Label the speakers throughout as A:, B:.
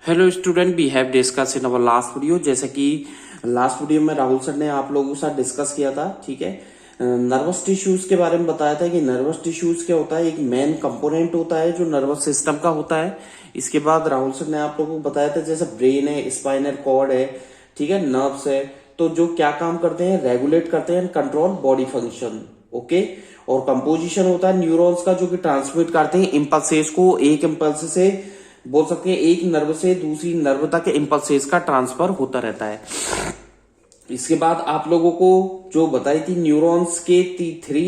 A: Hello student, we have discuss in our last video. जैसे कि last video में Rahul sir ने आप लोगों के साथ डिस्कस किया था, ठीक है। नर्वस टिश्यूज के बारे में बताया था कि नर्वस टिश्यूज क्या होता है। एक मेन कंपोनेंट होता है जो नर्वस सिस्टम का होता है। इसके बाद राहुल सर ने आप लोगों को बताया था जैसे ब्रेन है, स्पाइनल कॉर्ड है, ठीक है, नर्व्स है, तो जो क्या काम करते हैं, रेगुलेट करते हैं, कंट्रोल बॉडी फंक्शन। ओके। और कंपोजिशन होता है न्यूरॉन्स का जो कि ट्रांसमिट करते हैं इम्पल्सेस को। एक इम्पल्स से बोल सकते हैं एक नर्व से दूसरी नर्व तक इम्पल्सेस का ट्रांसफर होता रहता है। इसके बाद आप लोगों को जो बताई थी न्यूरॉन्स के थ्री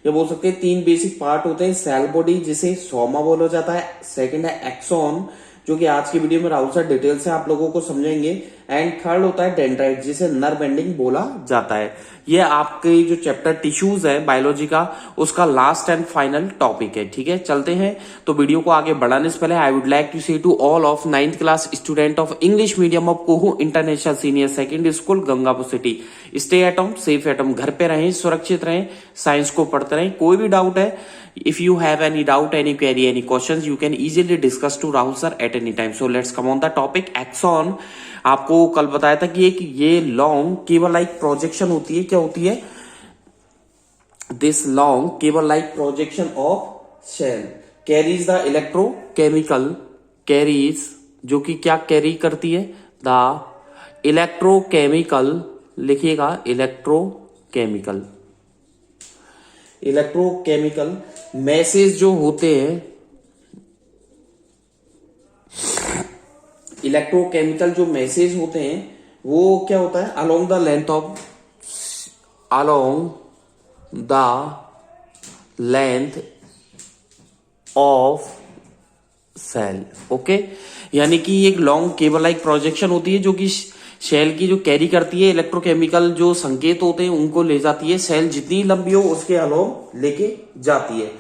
A: या बोल सकते हैं तीन बेसिक पार्ट होते हैं। सेल बॉडी जिसे सोमा बोला जाता है, सेकंड है एक्सॉन जो कि आज की वीडियो में राहुल सर डिटेल से आप लोगों को समझेंगे, एंड थर्ड होता है डेंड्राइट जिसे नर्व एंडिंग बोला जाता है। ये आपके जो चैप्टर टिश्यूज है बायोलॉजी का उसका लास्ट एंड फाइनल टॉपिक है, ठीक है। चलते हैं तो वीडियो को आगे बढ़ाने से पहले I would like to say to all of 9th class student of English medium of कोहू international senior secondary school Gangapur city, stay at home, safe at home, घर पे रहें, सुरक्षित रहें, साइंस को पढ़ते रहें। कोई भी डाउट है, if you have any doubt, any query, any questions, you can easily discuss to Rahul sir at any time. So let's come on the topic axon। आपको कल बताया था कि एक ये लॉन्ग केबल लाइक प्रोजेक्शन होती है। क्या होती है? This long cable like projection of cell carries the electrochemical, carries जो कि क्या कैरी करती है? द इलेक्ट्रोकेमिकल, लिखिएगा इलेक्ट्रोकेमिकल, इलेक्ट्रोकेमिकल मैसेज जो होते हैं, इलेक्ट्रोकेमिकल जो मैसेज होते हैं वो क्या होता है? Along the length of, along the length of cell. Okay, यानी कि एक लॉन्ग केबल लाइक प्रोजेक्शन होती है जो कि सेल की जो कैरी करती है इलेक्ट्रोकेमिकल जो संकेत होते हैं उनको ले जाती है। सेल जितनी लंबी हो उसके अलोंग लेके जाती है।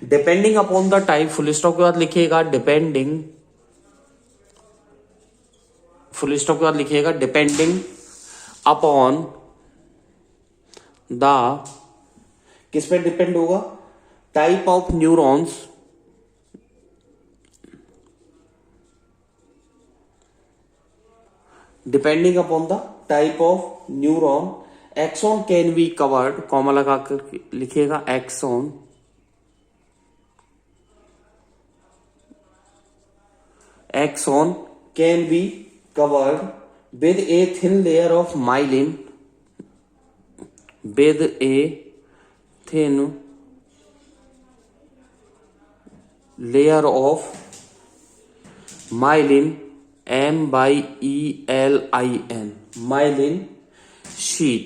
A: Depending upon the type, full stop के बाद लिखिएगा डिपेंडिंग, फुल स्टॉप के बाद लिखिएगा डिपेंडिंग अपॉन द, किस पे डिपेंड होगा? Type of neurons, depending upon the type of neuron, axon can be covered, comma लगाकर लिखिएगा axon, axon can be covered with a thin layer of myelin, with a thin layer of myelin, myelin, myelin sheath,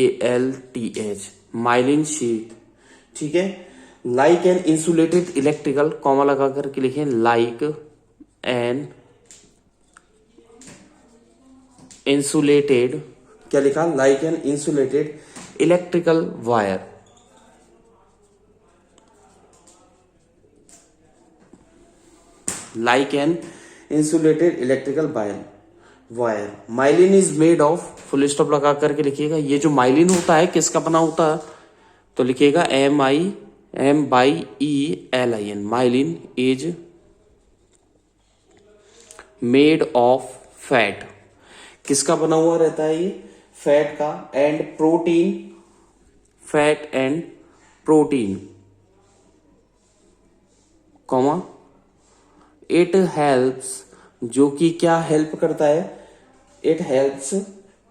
A: sheath, myelin sheath, ठीक है। Like an insulated electrical, comma लगा करके लिखें like an insulated, क्या लिखा? Like an insulated electrical wire, like an insulated electrical wire. Myelin is made of, full stop लगा करके लिखिएगा ये जो माइलिन होता है किसका बना होता है? तो लिखिएगा MYELIN, myelin is made of fat, किसका बना हुआ रहता है ये? फैट का, and protein, fat and protein, comma it helps, जो कि क्या हेल्प करता है? It helps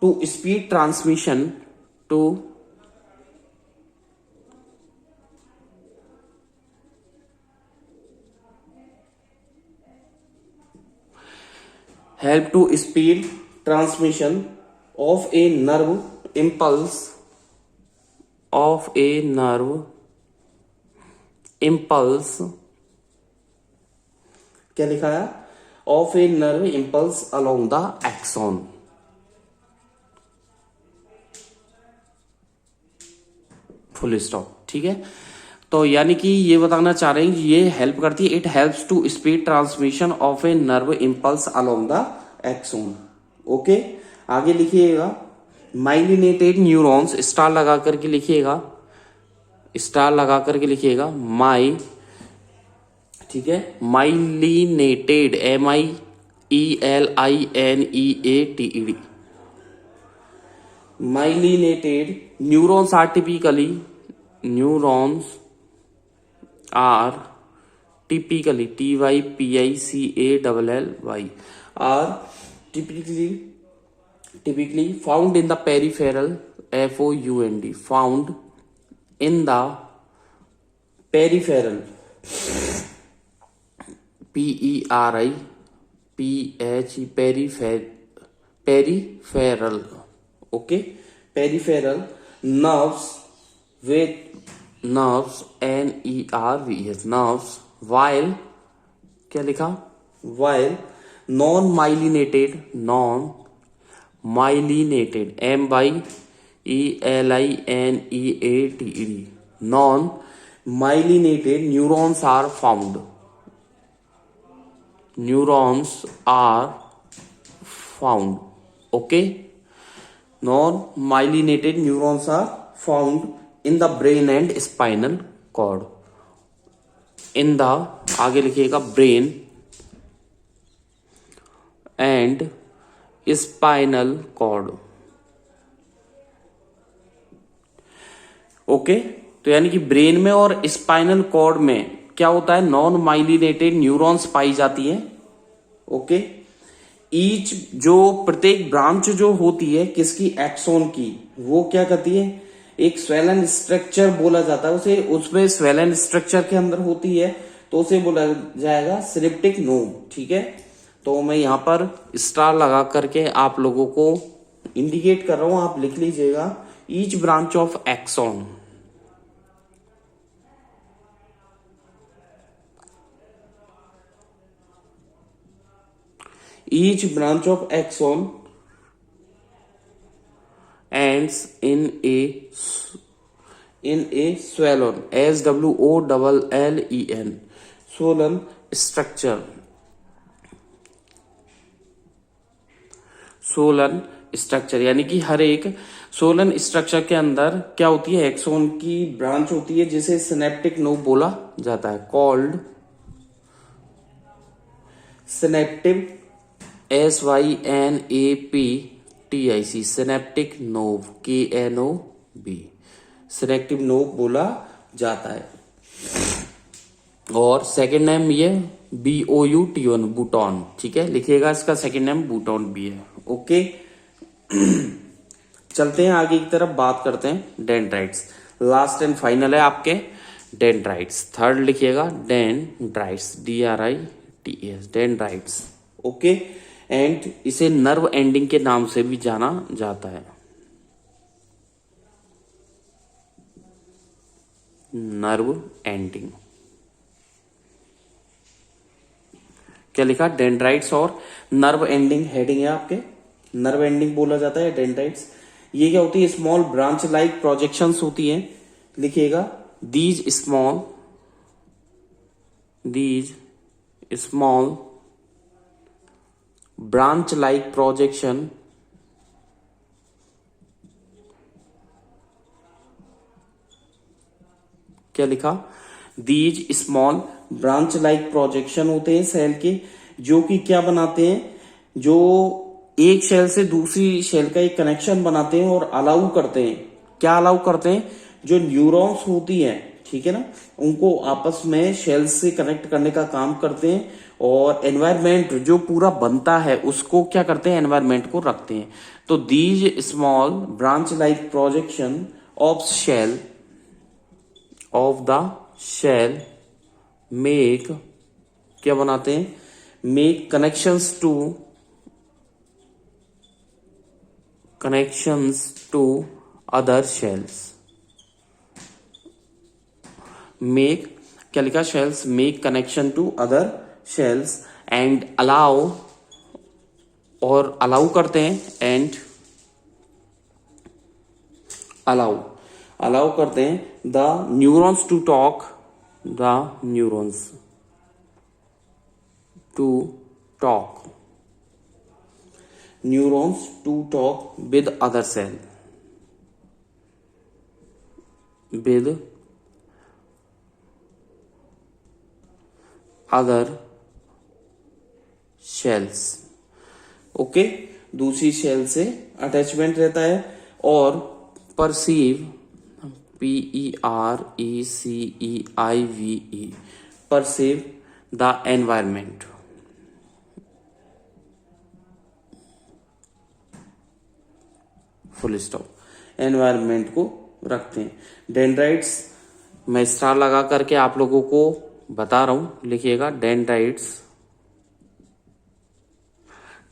A: to speed transmission, to help to speed transmission of a nerve impulse, of a nerve impulse, क्या लिखा है? of a nerve impulse along the axon, full stop, ठीक है। तो यानी कि ये बताना चाह रहे हैं कि ये हेल्प करती है, it helps to speed transmission of a nerve impulse along the axon. Okay, आगे लिखिएगा माइलिनेटेड न्यूरॉन्स, स्टार लगा करके लिखिएगा, स्टार लगा करके लिखिएगा, माई ठीक है। Myelinated, MIELINEATED, myelinated neurons are typically TYPICALLY are typically found in the peripheral, found in the peripheral, peripheral, okay, peripheral nerves with nerves, NERVs, nerves, while क्या लिखा, while non myelinated, MYELINEATED, non myelinated neurons are found, okay, non myelinated neurons are found in the brain and spinal cord, in the, आगे लिखिएगा, brain and spinal cord, okay. तो यानी कि brain में और spinal cord में क्या होता है, नॉन माइलिनेटेड न्यूरॉन्स पाई जाती है, ओके। ईच, जो प्रत्येक ब्रांच जो होती है किसकी, एक्सोन की, वो क्या करती है, एक स्वेलन स्ट्रक्चर बोला जाता है उसे, उसमें स्वेलन स्ट्रक्चर के अंदर होती है तो उसे बोला जाएगा सिनेप्टिक नोड, ठीक है। तो मैं यहां पर स्टार लगा करके आप लोगों को इंडिकेट कर रहा हूं, आप लिख लीजिएगा, each branch of axon, each branch of axon ends in a swollen, SWOLLEN, swollen structure, Solan structure, यानी कि हर एक सोलन स्ट्रक्चर के अंदर क्या होती है, एक्सोन की ब्रांच होती है जिसे सिनेप्टिक नोव बोला जाता है, called synaptic, SYNAPTIC, synaptic knob, KNOV, synaptic knob बोला जाता है। और सेकेंड नेम ये BOUTON, बूटॉन, ठीक है, लिखिएगा, इसका सेकेंड नेम बूटॉन भी है, ओके। चलते हैं आगे की तरफ, बात करते हैं डेंड्राइट्स, लास्ट एंड फाइनल है आपके डेंड्राइट्स, थर्ड लिखिएगा, dendrites, DRITS, dendrites, okay. And इसे नर्व एंडिंग के नाम से भी जाना जाता है, नर्व एंडिंग, क्या लिखा, डेंड्राइट्स और नर्व एंडिंग हेडिंग है आपके, नर्व एंडिंग बोला जाता है डेंड्राइट्स। ये क्या होती है, स्मॉल ब्रांच लाइक प्रोजेक्शंस होती हैं, लिखिएगा, these small branch like projection क्या लिखा, these small branch like projection होते हैं सेल के, जो कि क्या बनाते हैं, जो एक शेल से दूसरी शेल का एक कनेक्शन बनाते हैं और अलाउ करते हैं, क्या अलाउ करते हैं, जो न्यूरॉन्स होती हैं, ठीक है ना, उनको आपस में शेल से कनेक्ट करने का काम करते हैं, और एनवायरमेंट जो पूरा बनता है उसको क्या करते हैं, एनवायरमेंट को रखते हैं। तो these small branch like projection of the cell make, क्या बनाते हैं, make connections to other cells, make, क्या लिखा, cells make connection to other cells and allow, और अलाउ करते हैं, एंड अलाउ करते हैं the neurons to talk, with other cell, other cells. Okay, दूसरी सेल से अटैचमेंट रहता है। और perceive, PERECEIVE, perceive the environment. Full stop. Environment को रखते हैं। डेंड्राइट्स मैं स्टार लगा करके आप लोगों को बता रहा हूं, लिखिएगा डेंड्राइट्स।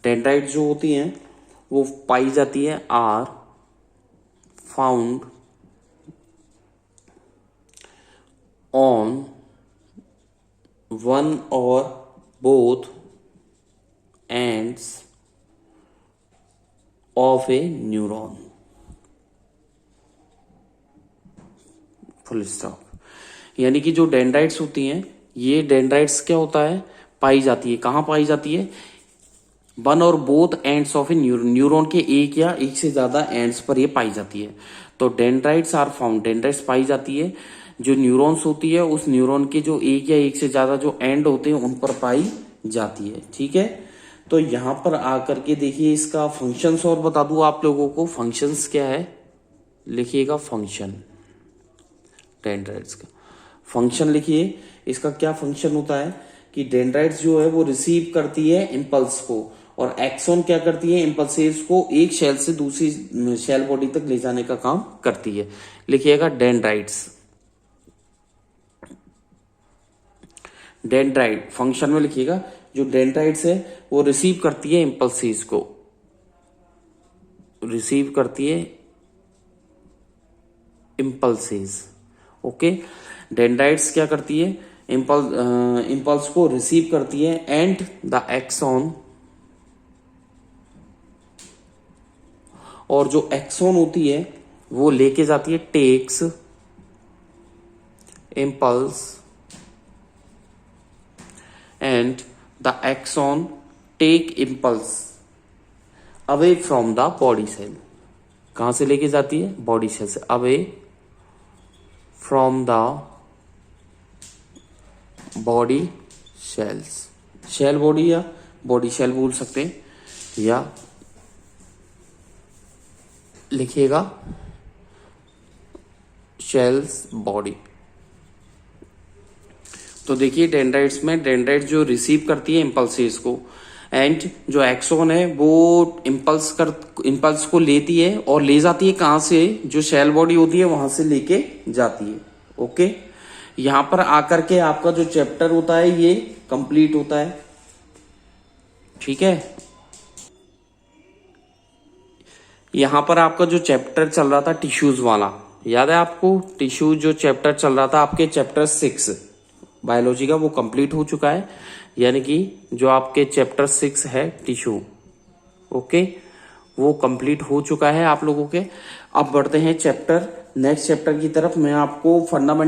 A: डेंड्राइट जो होती हैं वो पाई जाती है, आर फाउंड ऑन वन और both ends of A neuron. Full stop. यानी कि जो डेंड्राइट्स होती हैं, ये डेंड्राइट्स क्या होता है, पाई जाती है। कहां पाई जाती है? वन और both ends of A neuron. Neuron के एक या एक से ज्यादा एंड्स पर ये पाई जाती है। तो डेंड्राइट्स आर फाउंड, डेंड्राइट्स पाई जाती है जो न्यूरॉन्स होती है, उस न्यूरॉन के जो एक या एक से ज्यादा जो एंड होते हैं उन पर पाई जाती है। ठीक है, तो यहां पर आकर के देखिए इसका फंक्शंस और बता दूं आप लोगों को। फंक्शंस क्या है, लिखिएगा फंक्शन। डेंड्राइट्स का फंक्शन लिखिए। इसका क्या फंक्शन होता है कि डेंड्राइट्स जो है वो रिसीव करती है इंपल्स को, और एक्सॉन क्या करती है, इंपल्सेस को एक शेल से दूसरी शेल बॉडी तक ले जाने का काम करती है। लिखिएगा डेंड्राइट्स। डेंड्राइट फंक्शन में लिखिएगा, जो डेंड्राइट्स है वो रिसीव करती है इंपल्सेस को, रिसीव करती है इंपल्सेस। ओके, डेंड्राइट्स क्या करती है, इंपल्स को रिसीव करती है, एंड द एक्सॉन, और जो एक्सॉन होती है वो लेके जाती है, takes impulse and the axon take impulse away from the body cell. कहां से लेके जाती है, बॉडी सेल से, away from the body cells. Cell body या बॉडी सेल बोल सकते हैं, या लिखिएगा सेल्स बॉडी। तो देखिए डेंड्राइट्स में, डेंड्राइट जो रिसीव करती है इम्पल्सेस को, एंड जो एक्सॉन है वो इम्पल्स को लेती है और ले जाती है कहां से, जो सेल बॉडी होती है वहां से लेके जाती है। ओके, यहां पर आकर के आपका जो चैप्टर होता है ये कंप्लीट होता है। ठीक है, यहां पर आपका जो चैप्टर चल रहा था टिश्यूज वाला, याद है आपको? टिश्यू जो चैप्टर चल रहा था आपके चैप्टर 6 बायोलॉजी का, वो कंप्लीट हो चुका है। यानी कि जो आपके चैप्टर 6 है टिश्यू, ओके, वो कंप्लीट हो चुका है आप लोगों के। अब बढ़ते हैं नेक्स्ट चैप्टर की तरफ। मैं आपको फंडामेंटल